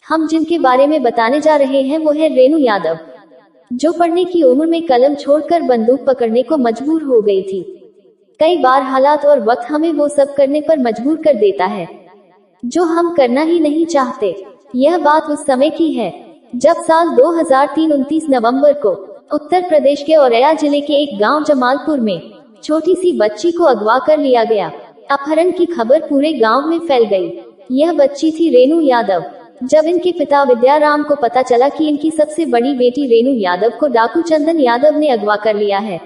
हम जिनके बारे में बताने जा रहे हैं वो है रेनू यादव, जो पढ़ने की उम्र में कलम छोड़कर बंदूक पकड़ने को मजबूर हो गई थी। कई बार हालात और वक्त हमें वो सब करने पर मजबूर कर देता है जो हम करना ही नहीं चाहते। यह बात उस समय की है जब साल 2003 29 नवंबर को उत्तर प्रदेश के औरैया जिले के एक गांव जमालपुर में छोटी सी बच्ची को अगवा कर लिया गया। अपहरण की खबर पूरे गांव में फैल गई। यह बच्ची थी रेनू यादव। जब इनके पिता विद्याराम को पता चला कि इनकी सबसे बड़ी बेटी रेनू यादव को डाकू चंदन यादव ने अगवा कर लिया है,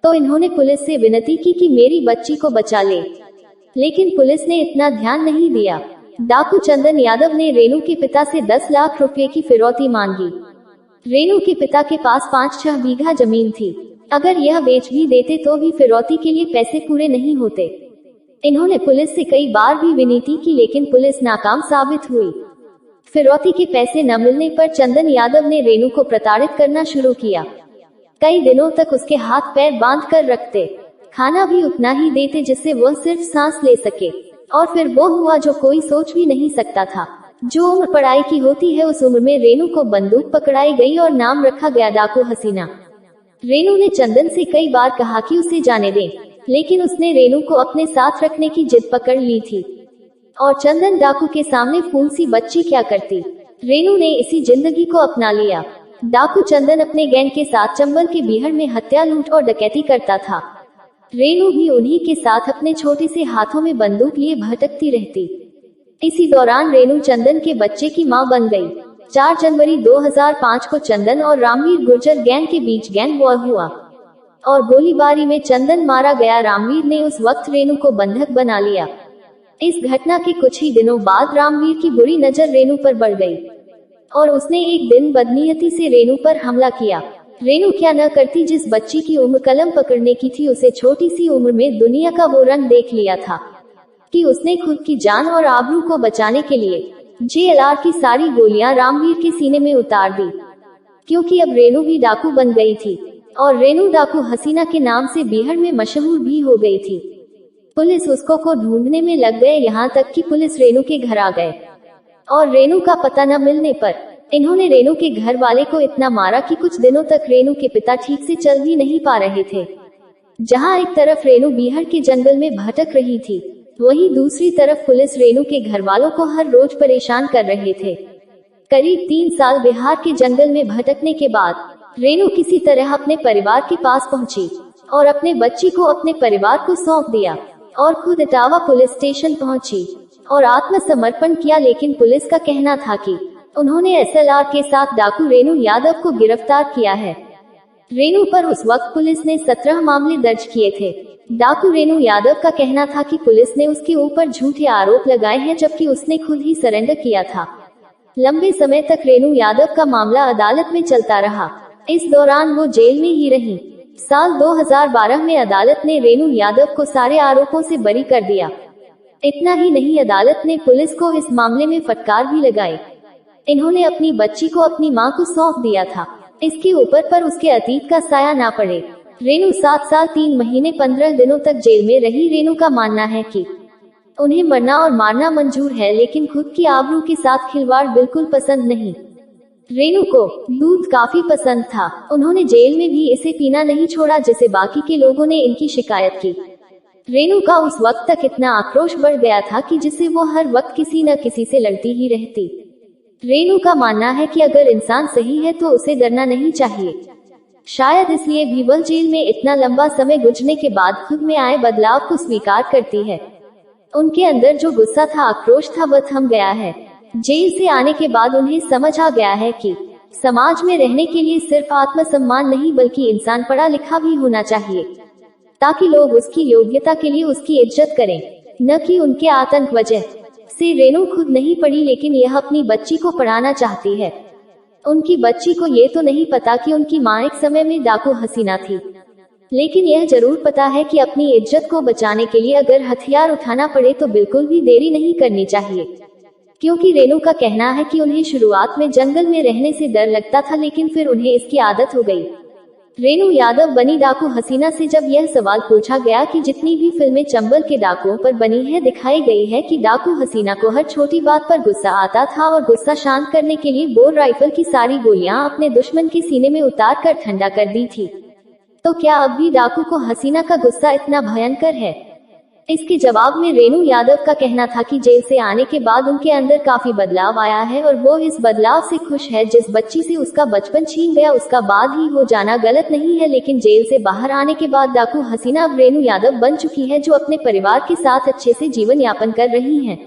तो इन्होंने पुलिस से विनती की कि मेरी बच्ची को बचा ले, लेकिन पुलिस ने इतना ध्यान नहीं दिया। डाकू चंदन यादव ने रेनू के पिता से 10 लाख रुपए की फिरौती मांगी। रेनू के पिता के पास 5-6 बीघा जमीन थी। अगर यह बेच भी देते तो भी फिरौती के लिए पैसे पूरे नहीं होते। इन्होंने पुलिस से कई बार भी विनती की, लेकिन पुलिस नाकाम साबित हुई। फिरौती के पैसे न मिलने पर चंदन यादव ने रेनू को प्रताड़ित करना शुरू किया। कई दिनों तक उसके हाथ पैर बांध कर रखते, खाना भी उतना ही देते जिससे वह सिर्फ सांस ले सके। और फिर वो हुआ जो कोई सोच भी नहीं सकता था। जो उम्र पढ़ाई की होती है उस उम्र में रेनू को बंदूक पकड़ाई गई और नाम रखा गया डाकू हसीना। रेनू ने चंदन से कई बार कहा कि उसे जाने दें, लेकिन उसने रेनू को अपने साथ रखने की जिद पकड़ ली थी। और चंदन डाकू के सामने फूल सी बच्ची क्या करती। रेनू ने इसी जिंदगी को अपना लिया। डाकू चंदन अपने गैंग के साथ चंबल के बीहड़ में हत्या, लूट और डकैती करता था। रेनू भी उन्हीं के साथ अपने छोटे से हाथों में बंदूक लिए भटकती रहती। इसी दौरान रेनू चंदन के बच्चे की मां बन गई। 4 जनवरी 2005 को चंदन और रामवीर गुर्जर गैंग के बीच गैंग वॉर हुआ और गोलीबारी में चंदन मारा गया। रामवीर ने उस वक्त रेनू को बंधक बना लिया। इस घटना के कुछ ही दिनों बाद रामवीर की बुरी नजर रेनू पर बढ़ गई और उसने एक दिन बदनीयती से रेनू पर हमला किया। रेनू क्या न करती। जिस बच्ची की उम्र कलम पकड़ने की थी, उसे छोटी सी उम्र में दुनिया का वो रंग देख लिया था कि उसने खुद की जान और आबरू को बचाने के लिए JLR की सारी गोलियां रामवीर के सीने में उतार दी, क्योंकि अब रेनू भी डाकू बन गई थी और रेनू डाकू हसीना के नाम से बीहड़ में मशहूर भी हो गई थी। पुलिस उसको ढूंढने में लग गए, यहाँ तक कि पुलिस रेनू के घर आ गए और रेनू का पता न मिलने पर इन्होंने रेनू के घर वाले को इतना मारा कि कुछ दिनों तक रेनू के पिता ठीक से चल भी नहीं पा रहे थे। जहाँ एक तरफ रेनू बीहड़ के जंगल में भटक रही थी, वहीं दूसरी तरफ पुलिस रेनू के घर वालों को हर रोज परेशान कर रहे थे। करीब 3 साल बिहार के जंगल में भटकने के बाद रेनू किसी तरह अपने परिवार के पास पहुंची और अपने बच्ची को अपने परिवार को सौंप दिया और खुद इटावा पुलिस स्टेशन पहुंची और आत्मसमर्पण किया। लेकिन पुलिस का कहना था कि उन्होंने SLR के साथ डाकू रेनू यादव को गिरफ्तार किया है। रेनू पर उस वक्त पुलिस ने 17 मामले दर्ज किए थे। डाकू रेनू यादव का कहना था कि पुलिस ने उसके ऊपर झूठे आरोप लगाए हैं, जबकि उसने खुद ही सरेंडर किया था। लंबे समय तक रेनू यादव का मामला अदालत में चलता रहा। इस दौरान वो जेल में ही रही। साल 2012 में अदालत ने रेनू यादव को सारे आरोपों से बरी कर दिया। इतना ही नहीं, अदालत ने पुलिस को इस मामले में फटकार भी लगाई। इन्होंने अपनी बच्ची को अपनी मां को सौंप दिया था, इसके ऊपर पर उसके अतीत का साया ना पड़े। रेनू 7 साल 3 महीने 15 दिनों तक जेल में रही। रेनू का मानना है कि उन्हें मरना और मारना मंजूर है, लेकिन खुद की आबरू के साथ खिलवाड़ बिल्कुल पसंद नहीं। रेनू को दूध काफी पसंद था। उन्होंने जेल में भी इसे पीना नहीं छोड़ा, जिसे बाकी के लोगों ने इनकी शिकायत की। रेनू का उस वक्त तक इतना आक्रोश बढ़ गया था कि जिससे वो हर वक्त किसी न किसी से लड़ती ही रहती। रेनू का मानना है कि अगर इंसान सही है तो उसे डरना नहीं चाहिए। शायद इसलिए भी वह जेल में इतना लंबा समय गुजरने के बाद खुद में आए बदलाव को स्वीकार करती है। उनके अंदर जो गुस्सा था, आक्रोश था, वह थम गया है। जेल से आने के बाद उन्हें समझ आ गया है कि समाज में रहने के लिए सिर्फ आत्मसम्मान नहीं, बल्कि इंसान पढ़ा लिखा भी होना चाहिए, ताकि लोग उसकी योग्यता के लिए उसकी इज्जत करें, न कि उनके आतंक वजह से। रेनू खुद नहीं पढ़ी, लेकिन यह अपनी बच्ची को पढ़ाना चाहती है। उनकी बच्ची को ये तो नहीं पता कि उनकी मां एक समय में डाकू हसीना थी, लेकिन यह जरूर पता है कि अपनी इज्जत को बचाने के लिए अगर हथियार उठाना पड़े तो बिल्कुल भी देरी नहीं करनी चाहिए। क्योंकि रेनू का कहना है कि उन्हें शुरुआत में जंगल में रहने से डर लगता था, लेकिन फिर उन्हें इसकी आदत हो गई। रेणु यादव बनी डाकू हसीना से जब यह सवाल पूछा गया कि जितनी भी फिल्में चंबल के डाकुओं पर बनी है दिखाई गई है कि डाकू हसीना को हर छोटी बात पर गुस्सा आता था और गुस्सा शांत करने के लिए बोर राइफल की सारी गोलियां अपने दुश्मन के सीने में उतार कर ठंडा कर दी थी। तो क्या अब भी डाकू को हसीना का गुस्सा इतना भयंकर है? इसके जवाब में रेणु यादव का कहना था कि जेल से आने के बाद उनके अंदर काफी बदलाव आया है और वो इस बदलाव से खुश है। जिस बच्ची से उसका बचपन छीन गया उसका बाद ही हो जाना गलत नहीं है, लेकिन जेल से बाहर आने के बाद डाकू हसीना अब रेणु यादव बन चुकी है जो अपने परिवार के साथ अच्छे से जीवन यापन कर रही है।